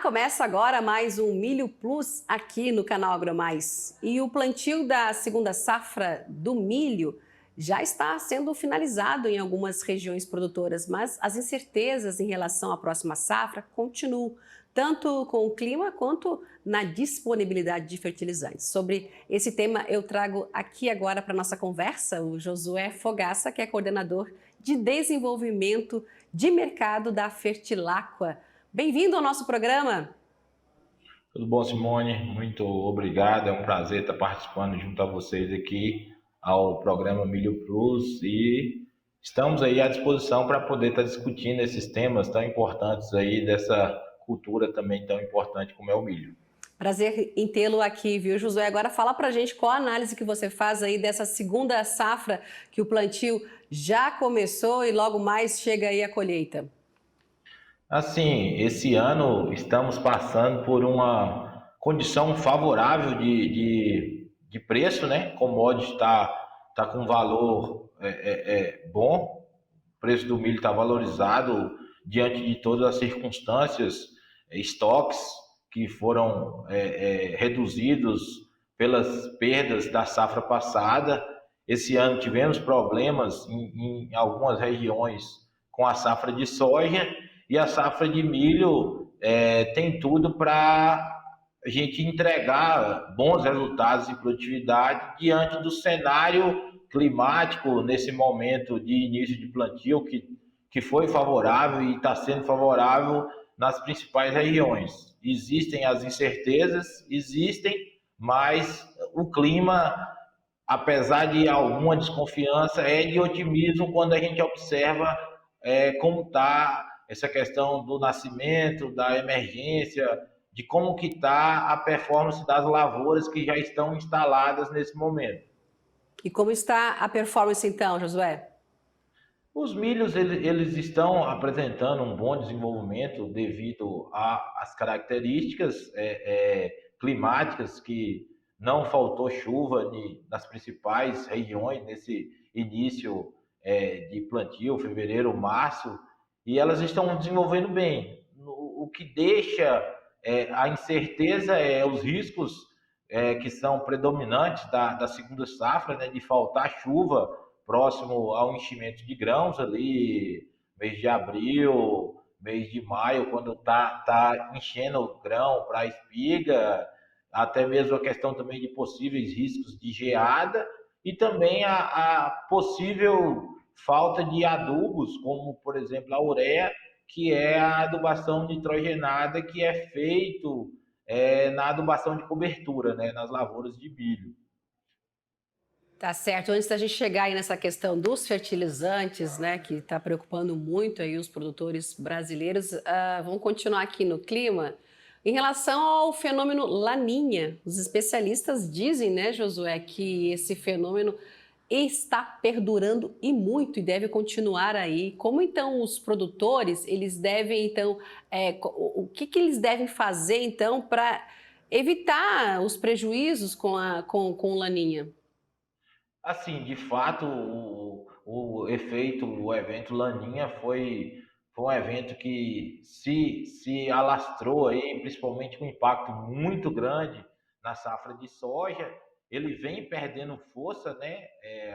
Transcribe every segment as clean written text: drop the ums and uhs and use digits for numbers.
Começa agora mais um Milho Plus aqui no canal AgroMais. E o plantio da segunda safra do milho já está sendo finalizado em algumas regiões produtoras, mas as incertezas em relação à próxima safra continuam, tanto com o clima quanto na disponibilidade de fertilizantes. Sobre esse tema eu trago aqui agora para nossa conversa o Josué Fogaça, que é coordenador de desenvolvimento de mercado da Fertilaqua. Bem-vindo ao nosso programa. Tudo bom, Simone? Muito obrigado. É um prazer estar participando junto a vocês aqui ao programa Milho Plus e estamos aí à disposição para poder estar discutindo esses temas tão importantes aí dessa cultura também tão importante como é o milho. Prazer em tê-lo aqui, viu, Josué? Agora fala pra gente qual a análise que você faz aí dessa segunda safra que o plantio já começou e logo mais chega aí a colheita. Assim, esse ano estamos passando por uma condição favorável de preço, né? Commodity tá com valor bom, o preço do milho está valorizado diante de todas as circunstâncias, estoques que foram reduzidos pelas perdas da safra passada. Esse ano tivemos problemas em algumas regiões com a safra de soja, e a safra de milho tem tudo para a gente entregar bons resultados de produtividade diante do cenário climático nesse momento de início de plantio que foi favorável e está sendo favorável nas principais regiões. Existem as incertezas, existem, mas o clima, apesar de alguma desconfiança, é de otimismo quando a gente observa como está essa questão do nascimento, da emergência, de como que está a performance das lavouras que já estão instaladas nesse momento. E como está a performance então, Josué? Os milhos eles estão apresentando um bom desenvolvimento devido às características climáticas que não faltou chuva nas principais regiões nesse início de plantio, fevereiro, março, e elas estão desenvolvendo bem. O que deixa a incerteza é os riscos que são predominantes da segunda safra, né, de faltar chuva próximo ao enchimento de grãos ali, mês de abril, mês de maio, quando tá enchendo o grão para a espiga, até mesmo a questão também de possíveis riscos de geada e também a possível falta de adubos, como por exemplo a ureia, que é a adubação nitrogenada que é feito na adubação de cobertura, né, nas lavouras de milho. Tá certo. Antes da gente chegar aí nessa questão dos fertilizantes, né, que está preocupando muito aí os produtores brasileiros, vamos continuar aqui no clima. Em relação ao fenômeno Laninha, os especialistas dizem, né, Josué, que esse fenômeno está perdurando e muito e deve continuar aí. Como então os produtores, eles devem então, o que eles devem fazer então para evitar os prejuízos com o Laninha? Assim, de fato, o efeito, o evento Laninha foi um evento que se alastrou aí, principalmente com um impacto muito grande na safra de soja. Ele vem perdendo força, né?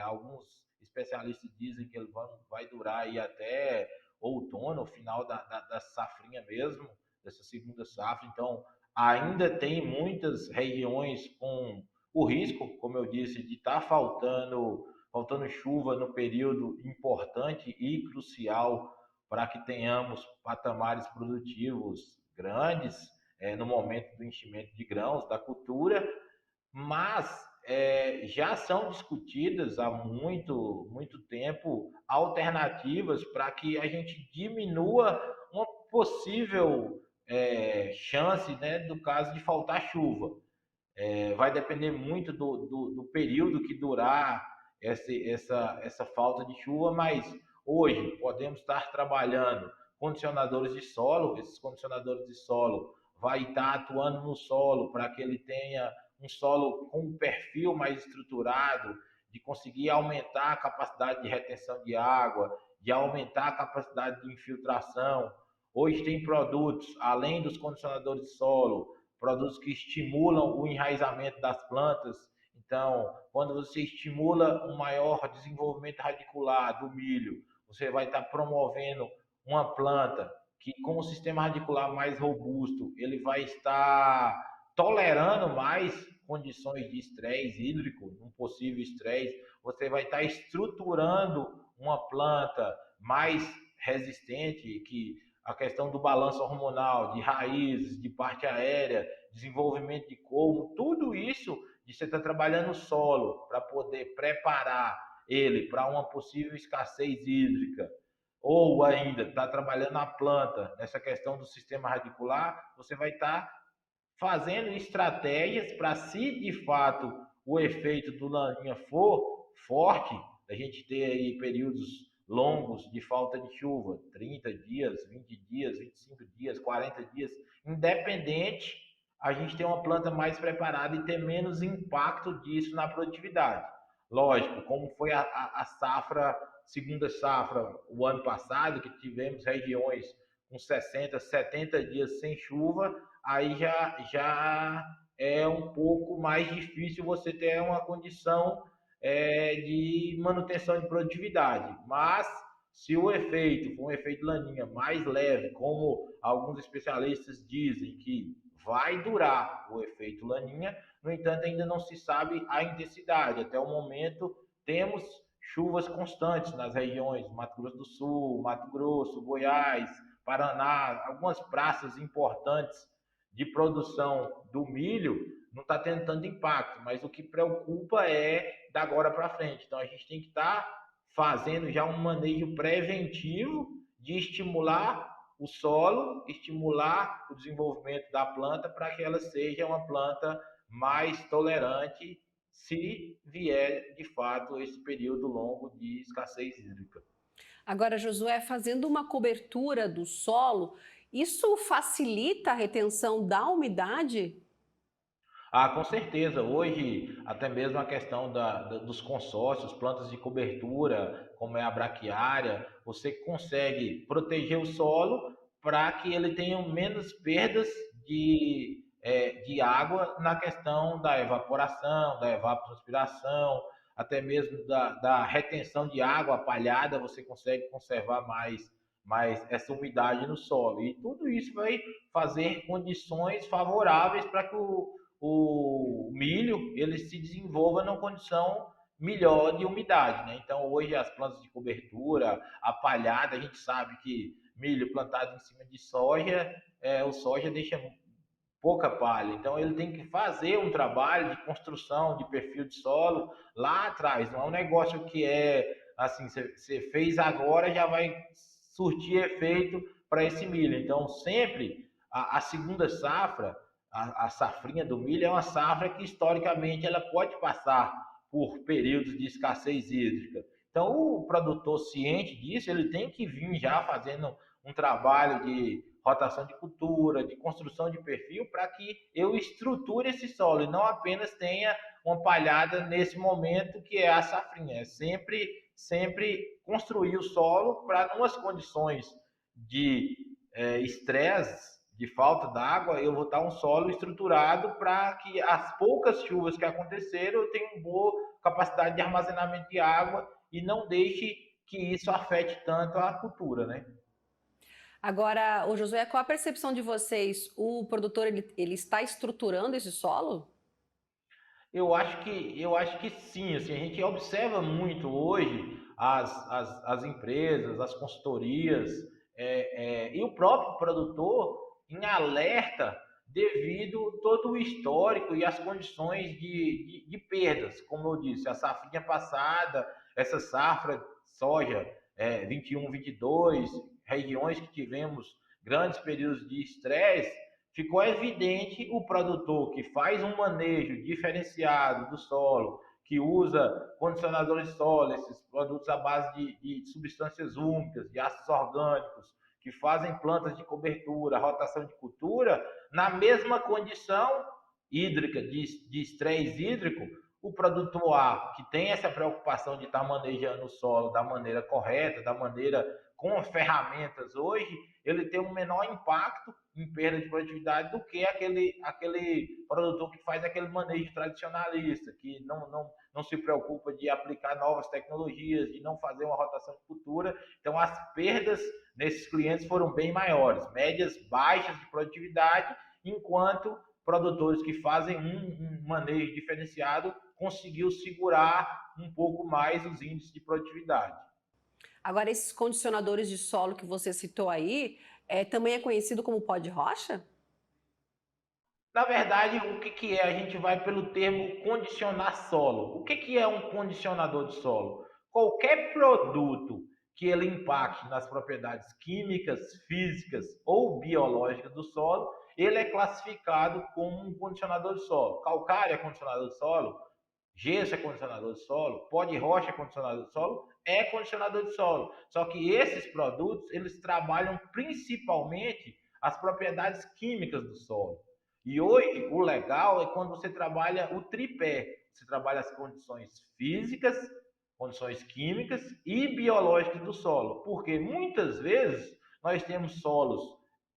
Alguns especialistas dizem que ele vai durar aí até outono, final da safrinha mesmo, dessa segunda safra. Então, ainda tem muitas regiões com o risco, como eu disse, de estar faltando chuva no período importante e crucial para que tenhamos patamares produtivos grandes no momento do enchimento de grãos da cultura, mas já são discutidas há muito tempo alternativas para que a gente diminua uma possível chance, né, do caso de faltar chuva. Vai depender muito do período que durar essa falta de chuva, mas hoje podemos estar trabalhando condicionadores de solo, esses condicionadores de solo vai estar atuando no solo para que ele tenha um solo com um perfil mais estruturado, de conseguir aumentar a capacidade de retenção de água, de aumentar a capacidade de infiltração, Hoje tem produtos, além dos condicionadores de solo, produtos que estimulam o enraizamento das plantas. Então, quando você estimula um maior desenvolvimento radicular do milho, você vai estar promovendo uma planta que, com o sistema radicular mais robusto, ele vai estar tolerando mais condições de estresse hídrico, um possível estresse. Você vai estar estruturando uma planta mais resistente, que a questão do balanço hormonal, de raízes, de parte aérea, desenvolvimento de colmo, tudo isso de você estar trabalhando o solo para poder preparar ele para uma possível escassez hídrica, ou ainda está trabalhando a planta nessa questão do sistema radicular, você vai estar fazendo estratégias para, se de fato o efeito do laninha for forte, a gente ter aí períodos longos de falta de chuva, 30 dias, 20 dias, 25 dias, 40 dias, independente, a gente ter uma planta mais preparada e ter menos impacto disso na produtividade. Lógico, como foi a safra, segunda safra, o ano passado, que tivemos regiões com 60, 70 dias sem chuva, aí já é um pouco mais difícil você ter uma condição de manutenção de produtividade. Mas se o efeito for um efeito laninha mais leve, como alguns especialistas dizem que vai durar o efeito laninha, no entanto ainda não se sabe a intensidade. Até o momento temos chuvas constantes nas regiões Mato Grosso do Sul, Mato Grosso, Goiás, Paraná, algumas praças importantes de produção do milho, não está tendo tanto impacto, mas o que preocupa é da agora para frente. Então a gente tem que estar fazendo já um manejo preventivo de estimular o solo, estimular o desenvolvimento da planta para que ela seja uma planta mais tolerante se vier de fato esse período longo de escassez hídrica. Agora, Josué, fazendo uma cobertura do solo, isso facilita a retenção da umidade? Ah, com certeza. Hoje, até mesmo a questão dos consórcios, plantas de cobertura, como é a braquiária, você consegue proteger o solo para que ele tenha menos perdas de água na questão da evaporação, da evapotranspiração, até mesmo da retenção de água palhada, você consegue conservar mais essa umidade no solo. E tudo isso vai fazer condições favoráveis para que o milho ele se desenvolva numa condição melhor de umidade, né? Então hoje as plantas de cobertura, a palhada, a gente sabe que milho plantado em cima de soja, o soja deixa pouca palha, então ele tem que fazer um trabalho de construção de perfil de solo lá atrás, não é um negócio que é assim, você fez agora já vai surtir efeito para esse milho, então sempre a segunda safra a safrinha do milho é uma safra que historicamente ela pode passar por períodos de escassez hídrica. Então o produtor ciente disso, ele tem que vir já fazendo um trabalho de rotação de cultura, de construção de perfil, para que eu estruture esse solo e não apenas tenha uma palhada nesse momento que é a safrinha. É sempre construir o solo para, umas condições de estresse, de falta d'água, eu vou estar um solo estruturado para que as poucas chuvas que aconteceram eu tenha uma boa capacidade de armazenamento de água e não deixe que isso afete tanto a cultura, né? Agora, o Josué, qual a percepção de vocês? O produtor ele está estruturando esse solo? Eu acho que sim, assim, a gente observa muito hoje as empresas, as consultorias e o próprio produtor em alerta devido todo o histórico e as condições de perdas, como eu disse, a safrinha passada, essa safra soja 21, 22, regiões que tivemos grandes períodos de estresse, ficou evidente o produtor que faz um manejo diferenciado do solo, que usa condicionadores de solo, esses produtos à base de substâncias úmicas, de ácidos orgânicos, que fazem plantas de cobertura, rotação de cultura, na mesma condição hídrica, de estresse hídrico, o produtor A, que tem essa preocupação de estar manejando o solo da maneira correta, da maneira com ferramentas hoje, ele tem um menor impacto em perda de produtividade do que aquele produtor que faz aquele manejo tradicionalista, que não se preocupa de aplicar novas tecnologias, de não fazer uma rotação futura. Então, as perdas nesses clientes foram bem maiores, médias baixas de produtividade, enquanto produtores que fazem um manejo diferenciado conseguiu segurar um pouco mais os índices de produtividade. Agora, esses condicionadores de solo que você citou aí, também é conhecido como pó de rocha? Na verdade, o que, que é? A gente vai pelo termo condicionar solo. O que, que é um condicionador de solo? Qualquer produto que ele impacte nas propriedades químicas, físicas ou biológicas do solo, ele é classificado como um condicionador de solo. Calcário é condicionador de solo, gesso é condicionador de solo, pó de rocha é condicionador de solo, é condicionador de solo. Só que esses produtos, eles trabalham principalmente as propriedades químicas do solo. E hoje, o legal é quando você trabalha o tripé. Você trabalha as condições físicas, condições químicas e biológicas do solo. Porque muitas vezes nós temos solos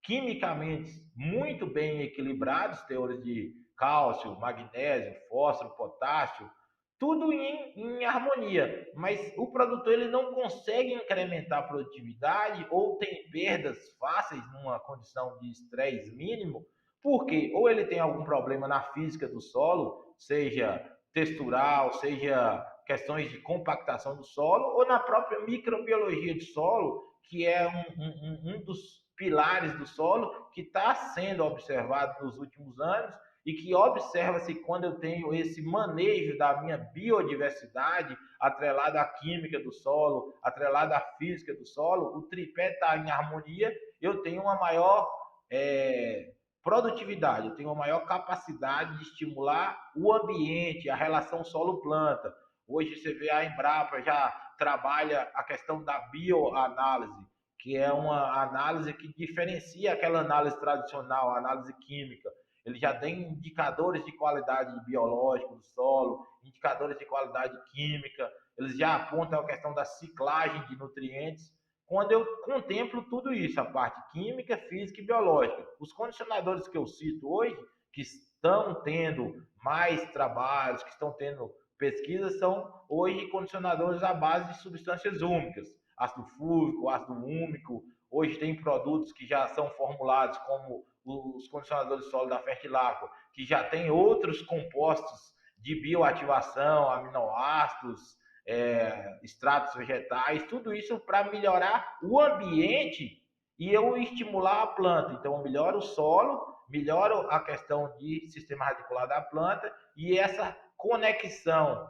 quimicamente muito bem equilibrados, teores de cálcio, magnésio, fósforo, potássio, tudo em harmonia, mas o produtor ele não consegue incrementar a produtividade ou tem perdas fáceis numa condição de estresse mínimo, porque ou ele tem algum problema na física do solo, seja textural, seja questões de compactação do solo, ou na própria microbiologia do solo, que é um dos pilares do solo que está sendo observado nos últimos anos e que observa-se quando eu tenho esse manejo da minha biodiversidade, atrelado à química do solo, atrelado à física do solo, o tripé está em harmonia, eu tenho uma maior produtividade, eu tenho uma maior capacidade de estimular o ambiente, a relação solo-planta. Hoje você vê a Embrapa já trabalha a questão da bioanálise, que é uma análise que diferencia aquela análise tradicional, a análise química. Ele já tem indicadores de qualidade biológica do solo, indicadores de qualidade química, eles já apontam a questão da ciclagem de nutrientes. Quando eu contemplo tudo isso, a parte química, física e biológica, os condicionadores que eu cito hoje, que estão tendo mais trabalhos, que estão tendo pesquisas, são hoje condicionadores à base de substâncias úmicas, ácido fúrico, ácido úmico. Hoje tem produtos que já são formulados como os condicionadores de solo da Fertilacqua, que já tem outros compostos de bioativação, aminoácidos, extratos vegetais, tudo isso para melhorar o ambiente e eu estimular a planta. Então, eu melhoro o solo, melhoro a questão de sistema radicular da planta e essa conexão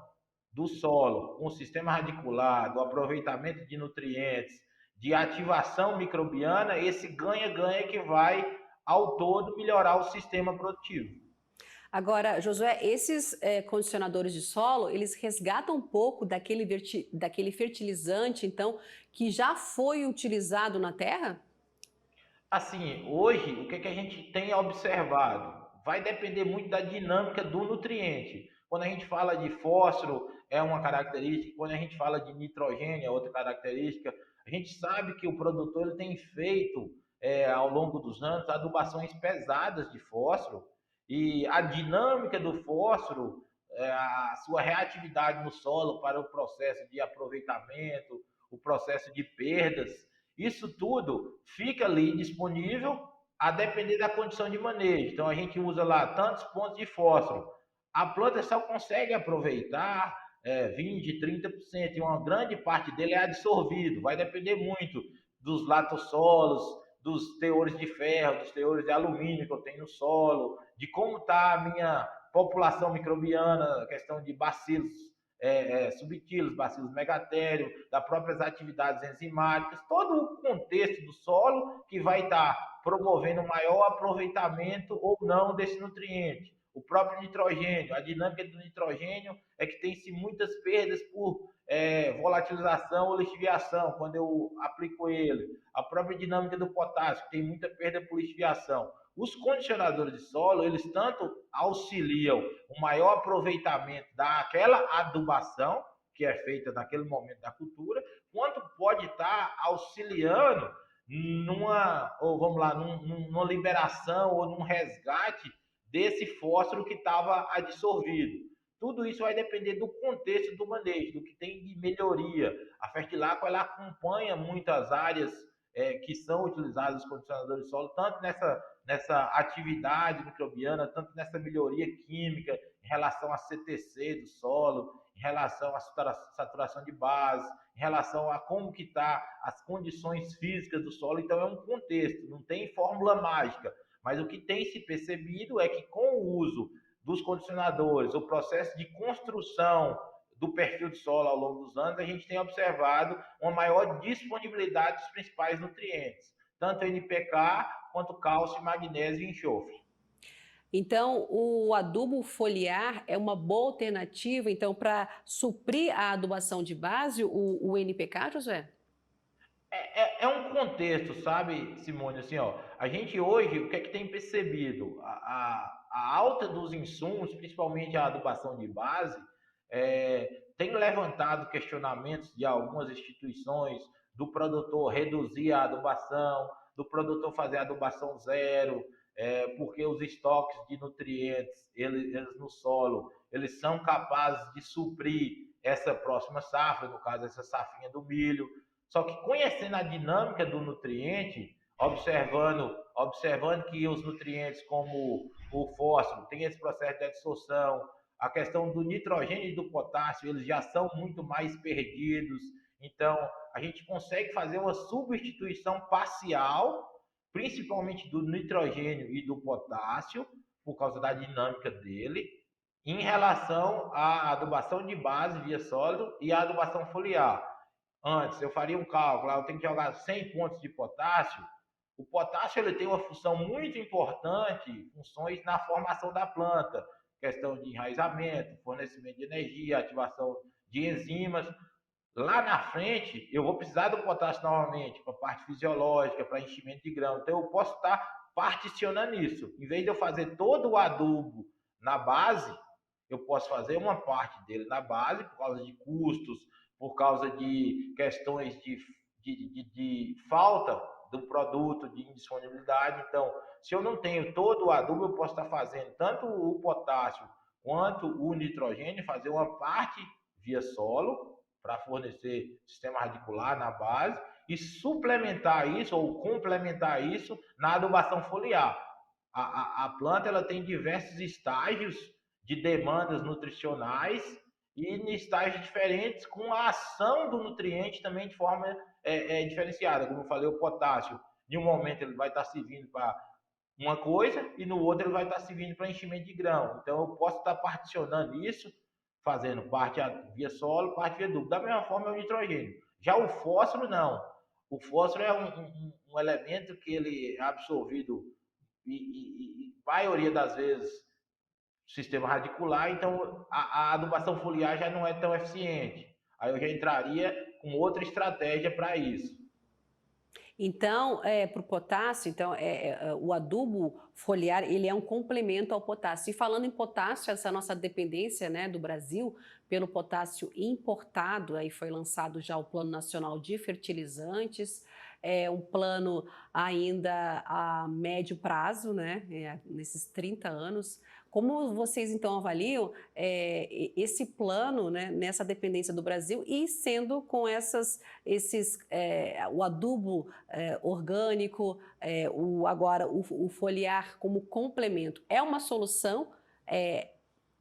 do solo com o sistema radicular, do aproveitamento de nutrientes, de ativação microbiana, esse ganha-ganha que vai, ao todo, melhorar o sistema produtivo. Agora, Josué, esses condicionadores de solo, eles resgatam um pouco daquele fertilizante, então, que já foi utilizado na terra? Assim, hoje, o que, que a gente tem observado? Vai depender muito da dinâmica do nutriente. Quando a gente fala de fósforo, é uma característica, quando a gente fala de nitrogênio, é outra característica. A gente sabe que o produtor ele tem feito, ao longo dos anos, adubações pesadas de fósforo, e a dinâmica do fósforo, a sua reatividade no solo para o processo de aproveitamento, o processo de perdas, isso tudo fica ali disponível a depender da condição de manejo. Então a gente usa lá tantos pontos de fósforo. A planta só consegue aproveitar 20, 30%, e uma grande parte dele é absorvido. Vai depender muito dos latossolos, dos teores de ferro, dos teores de alumínio que eu tenho no solo, de como está a minha população microbiana, a questão de bacilos subtilos, bacilos megatério, das próprias atividades enzimáticas, todo o contexto do solo que vai estar promovendo maior aproveitamento ou não desse nutriente. O próprio nitrogênio, a dinâmica do nitrogênio é que tem-se muitas perdas por volatilização ou lixiviação quando eu aplico ele. A própria dinâmica do potássio, tem muita perda por lixiviação. Os condicionadores de solo, eles tanto auxiliam o maior aproveitamento daquela adubação, que é feita naquele momento da cultura, quanto pode estar auxiliando ou vamos lá, numa liberação ou num resgate desse fósforo que estava adsorvido. Tudo isso vai depender do contexto do manejo, do que tem de melhoria. A Fertilacqua ela acompanha muitas áreas que são utilizadas os condicionadores de solo, tanto nessa atividade microbiana, tanto nessa melhoria química, em relação a CTC do solo, em relação à saturação de base, em relação a como que está as condições físicas do solo. Então é um contexto, não tem fórmula mágica. Mas o que tem se percebido é que com o uso dos condicionadores, o processo de construção do perfil de solo ao longo dos anos, a gente tem observado uma maior disponibilidade dos principais nutrientes, tanto NPK quanto cálcio, magnésio e enxofre. Então, o adubo foliar é uma boa alternativa, então, para suprir a adubação de base, o NPK, José? É um contexto, sabe, Simone? Assim, ó, a gente hoje, o que é que tem percebido? A alta dos insumos, principalmente a adubação de base, tem levantado questionamentos de algumas instituições do produtor reduzir a adubação, do produtor fazer adubação zero, porque os estoques de nutrientes, eles no solo, eles são capazes de suprir essa próxima safra, no caso, essa safrinha do milho. Só que conhecendo a dinâmica do nutriente, observando que os nutrientes como o fósforo tem esse processo de adsorção, a questão do nitrogênio e do potássio, eles já são muito mais perdidos. Então, a gente consegue fazer uma substituição parcial, principalmente do nitrogênio e do potássio, por causa da dinâmica dele, em relação à adubação de base via sólido e à adubação foliar. Antes, eu faria um cálculo, eu tenho que jogar 100 pontos de potássio. O potássio ele tem uma função muito importante, funções na formação da planta, questão de enraizamento, fornecimento de energia, ativação de enzimas. Lá na frente, eu vou precisar do potássio novamente para a parte fisiológica, para enchimento de grão. Então, eu posso estar particionando isso. Em vez de eu fazer todo o adubo na base, eu posso fazer uma parte dele na base, por causa de custos, por causa de questões de falta do produto, de indisponibilidade. Então, se eu não tenho todo o adubo, eu posso estar fazendo tanto o potássio quanto o nitrogênio, fazer uma parte via solo, para fornecer sistema radicular na base, e suplementar isso ou complementar isso na adubação foliar. A planta ela tem diversos estágios de demandas nutricionais e em estágios diferentes, com a ação do nutriente também de forma diferenciada. Como eu falei, o potássio, em um momento ele vai estar servindo para uma coisa e no outro ele vai estar servindo para enchimento de grão. Então eu posso estar particionando isso, fazendo parte via solo, parte via adubo. Da mesma forma é o nitrogênio. Já o fósforo não. O fósforo é um elemento que ele é absorvido e maioria das vezes sistema radicular, então a adubação foliar já não é tão eficiente. Aí eu já entraria com outra estratégia para isso. Então, para o potássio, então, o adubo foliar, ele é um complemento ao potássio. E falando em potássio, essa nossa dependência, né, do Brasil pelo potássio importado, aí foi lançado já o Plano Nacional de Fertilizantes, um plano ainda a médio prazo, né, nesses 30 anos. Como vocês então avaliam esse plano, né, nessa dependência do Brasil e sendo com o adubo orgânico, agora o foliar como complemento? É uma solução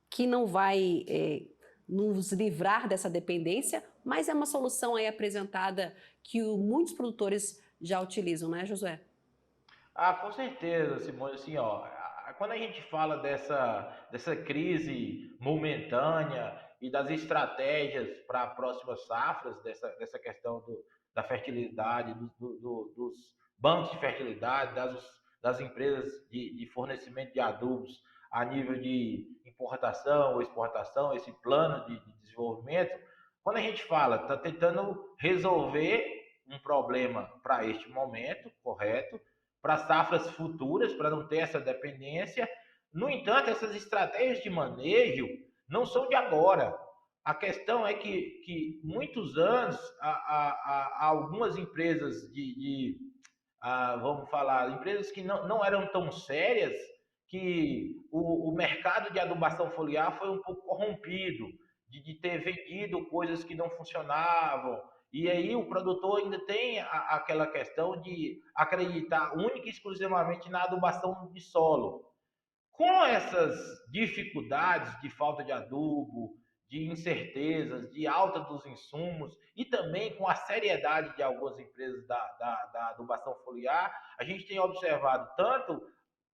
que não vai nos livrar dessa dependência, mas é uma solução aí apresentada que muitos produtores já utilizam, né, Josué? Ah, com certeza, Simone. Assim, ó, quando a gente fala dessa crise momentânea e das estratégias para próximas safras, dessa questão da fertilidade, dos bancos de fertilidade, das empresas de fornecimento de adubos a nível de importação ou exportação, esse plano de desenvolvimento, quando a gente fala, está tentando resolver um problema para este momento, correto? Para safras futuras, para não ter essa dependência. No entanto, essas estratégias de manejo não são de agora. A questão é que muitos anos, algumas empresas vamos falar, empresas que não eram tão sérias, que o mercado de adubação foliar foi um pouco corrompido, de ter vendido coisas que não funcionavam. E aí o produtor ainda tem aquela questão de acreditar única e exclusivamente na adubação de solo. Com essas dificuldades de falta de adubo, de incertezas, de alta dos insumos e também com a seriedade de algumas empresas da adubação foliar, a gente tem observado tanto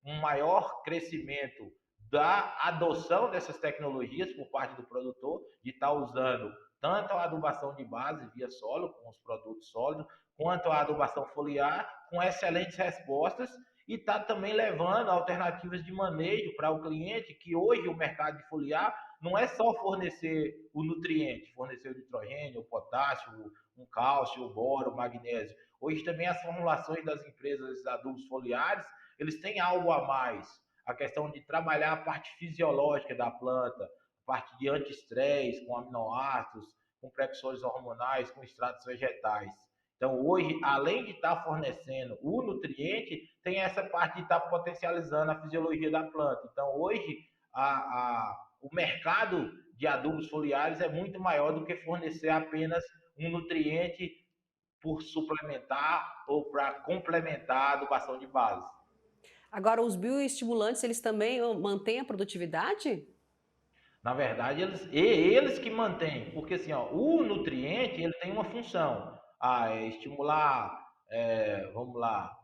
um maior crescimento da adoção dessas tecnologias por parte do produtor, de estar usando tanto a adubação de base via solo, com os produtos sólidos, quanto a adubação foliar, com excelentes respostas, e está também levando alternativas de manejo para o cliente, que hoje o mercado de foliar não é só fornecer o nutriente, fornecer o nitrogênio, o potássio, um cálcio, o boro, o magnésio. Hoje também as formulações das empresas de adubos foliares, eles têm algo a mais. A questão de trabalhar a parte fisiológica da planta, a parte de anti-estresse, com aminoácidos, com precursores hormonais, com extratos vegetais. Então, hoje, além de estar fornecendo o nutriente, tem essa parte de estar potencializando a fisiologia da planta. Então, hoje, o mercado de adubos foliares é muito maior do que fornecer apenas um nutriente por suplementar ou para complementar a adubação de base. Agora, os bioestimulantes, eles também mantêm a produtividade? Na verdade, eles que mantêm, porque assim, ó, o nutriente ele tem uma função, é estimular, vamos lá,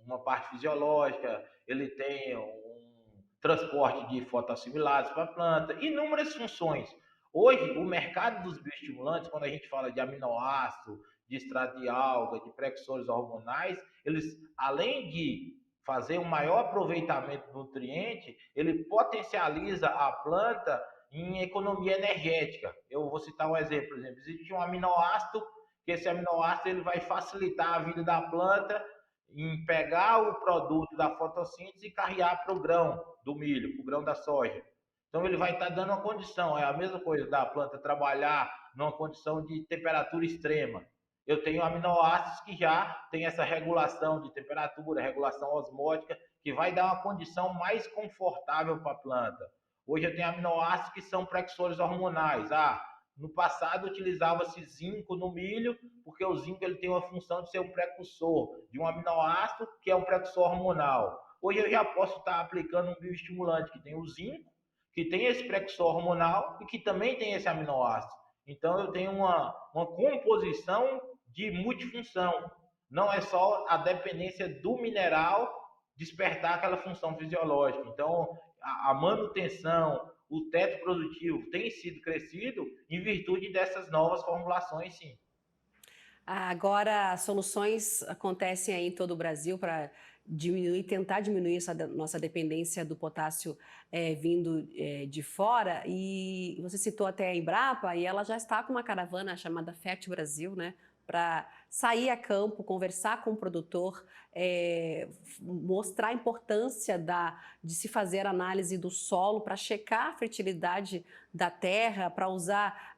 uma parte fisiológica, ele tem um transporte de fotoassimilados para a planta, inúmeras funções. Hoje, o mercado dos bioestimulantes, quando a gente fala de aminoácido, de extrato de alga, de precursores hormonais, eles, além de fazer um maior aproveitamento do nutriente, ele potencializa a planta em economia energética. Eu vou citar um exemplo, por exemplo, existe um aminoácido, que esse aminoácido ele vai facilitar a vida da planta em pegar o produto da fotossíntese e carregar para o grão do milho, para o grão da soja. Então ele vai estar dando uma condição, é a mesma coisa da planta trabalhar numa condição de temperatura extrema. Eu tenho aminoácidos que já tem essa regulação de temperatura, regulação osmótica, que vai dar uma condição mais confortável para a planta. Hoje eu tenho aminoácidos que são precursores hormonais. No passado utilizava-se zinco no milho, porque o zinco ele tem uma função de ser um precursor de um aminoácido que é um precursor hormonal. Hoje eu já posso estar aplicando um bioestimulante que tem o zinco, que tem esse precursor hormonal e que também tem esse aminoácido. Então eu tenho uma composição de multifunção. Não é só a dependência do mineral despertar aquela função fisiológica. Então, a manutenção, o teto produtivo tem sido crescido em virtude dessas novas formulações, sim. Agora, soluções acontecem aí em todo o Brasil para diminuir, tentar diminuir essa nossa dependência do potássio vindo de fora. E você citou até a Embrapa, e ela já está com uma caravana chamada Fértil Brasil, né? Para sair a campo, conversar com o produtor, mostrar a importância de se fazer análise do solo para checar a fertilidade da terra, para usar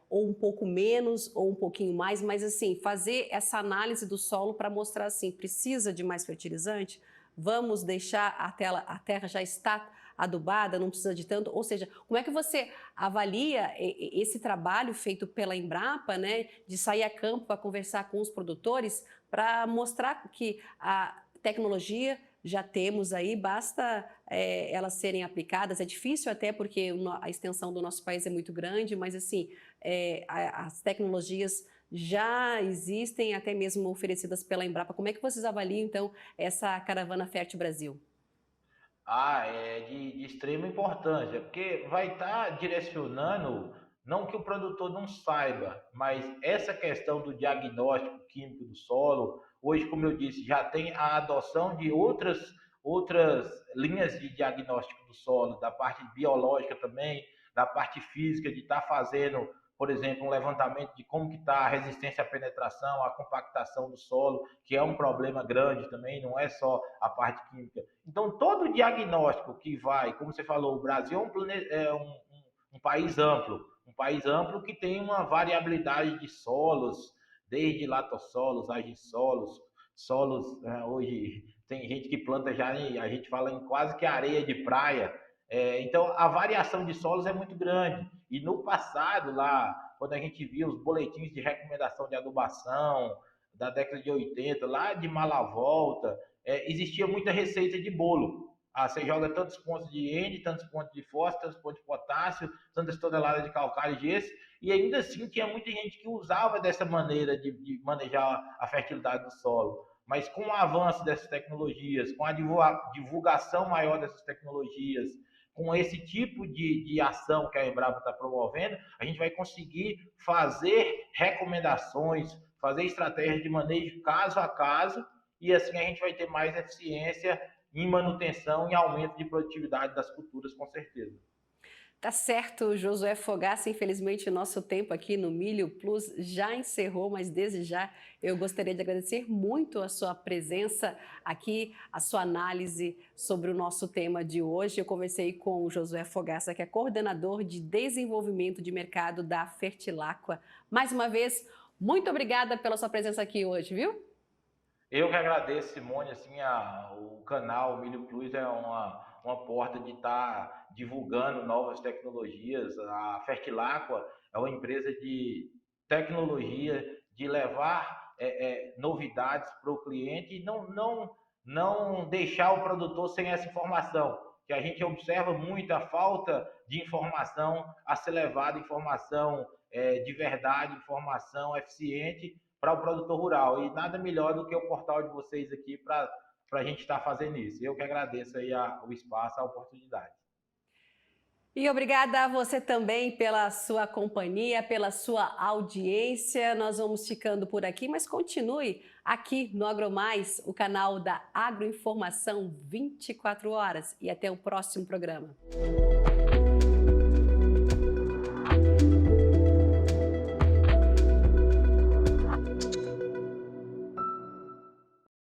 ou um pouco menos ou um pouquinho mais, mas assim, fazer essa análise do solo para mostrar assim, precisa de mais fertilizante? Vamos deixar a terra já está adubada, não precisa de tanto, ou seja, como é que você avalia esse trabalho feito pela Embrapa, né, de sair a campo para conversar com os produtores, para mostrar que a tecnologia já temos aí, basta elas serem aplicadas, é difícil até porque a extensão do nosso país é muito grande, mas assim, as tecnologias já existem, até mesmo oferecidas pela Embrapa. Como é que vocês avaliam, então, essa caravana Fértil Brasil? É de extrema importância, porque vai estar direcionando, não que o produtor não saiba, mas essa questão do diagnóstico químico do solo, hoje, como eu disse, já tem a adoção de outras linhas de diagnóstico do solo, da parte biológica também, da parte física, de estar fazendo, por exemplo, um levantamento de como que está a resistência à penetração, a compactação do solo, que é um problema grande também, não é só a parte química. Então, todo o diagnóstico que vai, como você falou, o Brasil é um país amplo, um país amplo que tem uma variabilidade de solos, desde latossolos, agissolos, solos, hoje tem gente que planta já, a gente fala em quase que areia de praia. Então, a variação de solos é muito grande. E no passado, lá, quando a gente via os boletins de recomendação de adubação, da década de 80, lá de Malavolta, existia muita receita de bolo. Você joga tantos pontos de N, tantos pontos de fósforo, tantos pontos de potássio, tantas toneladas de calcário e gesso, e ainda assim tinha muita gente que usava dessa maneira de manejar a fertilidade do solo. Mas com o avanço dessas tecnologias, com a divulgação maior dessas tecnologias, com esse tipo de ação que a Embrapa está promovendo, a gente vai conseguir fazer recomendações, fazer estratégias de manejo caso a caso, e assim a gente vai ter mais eficiência em manutenção e aumento de produtividade das culturas, com certeza. Tá certo, Josué Fogaça. Infelizmente, o nosso tempo aqui no Milho Plus já encerrou, mas desde já eu gostaria de agradecer muito a sua presença aqui, a sua análise sobre o nosso tema de hoje. Eu conversei com o Josué Fogaça, que é coordenador de desenvolvimento de mercado da Fertilaqua. Mais uma vez, muito obrigada pela sua presença aqui hoje, viu? Eu que agradeço, Simone, assim, o canal Milho Plus é uma porta de estar divulgando novas tecnologias. A Fertilaqua é uma empresa de tecnologia, de levar novidades para o cliente e não deixar o produtor sem essa informação, que a gente observa muito a falta de informação a ser levada, informação de verdade, informação eficiente para o produtor rural. E nada melhor do que o portal de vocês aqui para a gente estar fazendo isso. Eu que agradeço aí o espaço, a oportunidade. E obrigada a você também pela sua companhia, pela sua audiência. Nós vamos ficando por aqui, mas continue aqui no AgroMais, o canal da Agroinformação 24 horas. E até o próximo programa.